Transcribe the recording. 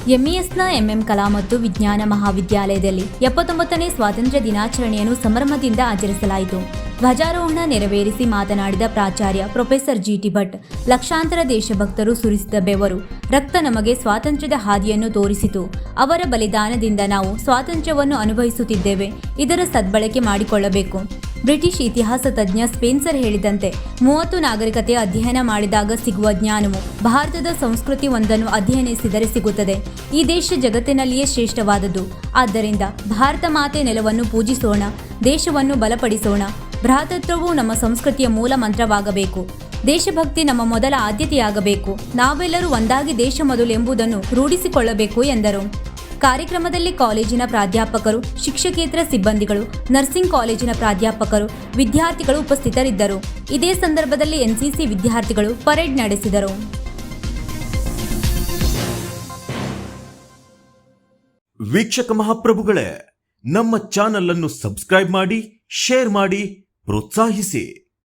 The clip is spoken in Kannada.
ಎಂಇಎಸ್ನ ಎಂಎಂ ಕಲಾ ಮತ್ತು ವಿಜ್ಞಾನ ಮಹಾವಿದ್ಯಾಲಯದಲ್ಲಿ 79ನೇ ಸ್ವಾತಂತ್ರ್ಯ ದಿನಾಚರಣೆಯನ್ನು ಸಂಭ್ರಮದಿಂದ ಆಚರಿಸಲಾಯಿತು. ಧ್ವಜಾರೋಹಣ ನೆರವೇರಿಸಿ ಮಾತನಾಡಿದ ಪ್ರಾಚಾರ್ಯ ಪ್ರೊಫೆಸರ್ ಜಿಟಿ ಭಟ್, ಲಕ್ಷಾಂತರ ದೇಶಭಕ್ತರು ಸುರಿಸಿದ ಬೆವರು, ರಕ್ತ ನಮಗೆ ಸ್ವಾತಂತ್ರ್ಯದ ಹಾದಿಯನ್ನು ತೋರಿಸಿತು. ಅವರ ಬಲಿದಾನದಿಂದ ನಾವು ಸ್ವಾತಂತ್ರ್ಯವನ್ನು ಅನುಭವಿಸುತ್ತಿದ್ದೇವೆ. ಇದರ ಸದ್ಬಳಕೆ ಮಾಡಿಕೊಳ್ಳಬೇಕು. ಬ್ರಿಟಿಷ್ ಇತಿಹಾಸ ತಜ್ಞ ಸ್ಪೆನ್ಸರ್ ಹೇಳಿದಂತೆ 30 ನಾಗರಿಕತೆ ಅಧ್ಯಯನ ಮಾಡಿದಾಗ ಸಿಗುವ ಜ್ಞಾನವು ಭಾರತದ ಸಂಸ್ಕೃತಿ ಒಂದನ್ನು ಅಧ್ಯಯನಿಸಿದರೆ ಸಿಗುತ್ತದೆ. ಈ ದೇಶ ಜಗತ್ತಿನಲ್ಲಿಯೇ ಶ್ರೇಷ್ಠವಾದದ್ದು. ಆದ್ದರಿಂದ ಭಾರತ ಮಾತೆ ನೆಲವನ್ನು ಪೂಜಿಸೋಣ, ದೇಶವನ್ನು ಬಲಪಡಿಸೋಣ. ಭ್ರಾತೃತ್ವವು ನಮ್ಮ ಸಂಸ್ಕೃತಿಯ ಮೂಲ ಮಂತ್ರವಾಗಬೇಕು. ದೇಶಭಕ್ತಿ ನಮ್ಮ ಮೊದಲ ಆದ್ಯತೆಯಾಗಬೇಕು. ನಾವೆಲ್ಲರೂ ಒಂದಾಗಿ ದೇಶ ಮೊದಲು ಎಂಬುದನ್ನು ರೂಢಿಸಿಕೊಳ್ಳಬೇಕು ಎಂದರು. ಕಾರ್ಯಕ್ರಮದಲ್ಲಿ ಕಾಲೇಜಿನ ಪ್ರಾಧ್ಯಾಪಕರು, ಶಿಕ್ಷಕೇತರ ಸಿಬ್ಬಂದಿಗಳು, ನರ್ಸಿಂಗ್ ಕಾಲೇಜಿನ ಪ್ರಾಧ್ಯಾಪಕರು, ವಿದ್ಯಾರ್ಥಿಗಳು ಉಪಸ್ಥಿತರಿದ್ದರು. ಇದೇ ಸಂದರ್ಭದಲ್ಲಿ ಎನ್ಸಿಸಿ ವಿದ್ಯಾರ್ಥಿಗಳು ಪರೇಡ್ ನಡೆಸಿದರು. ವೀಕ್ಷಕ ಮಹಾಪ್ರಭುಗಳೇ, ನಮ್ಮ ಚಾನಲ್ ಅನ್ನು ಸಬ್ಸ್ಕ್ರೈಬ್ ಮಾಡಿ, ಶೇರ್ ಮಾಡಿ, ಪ್ರೋತ್ಸಾಹಿಸಿ.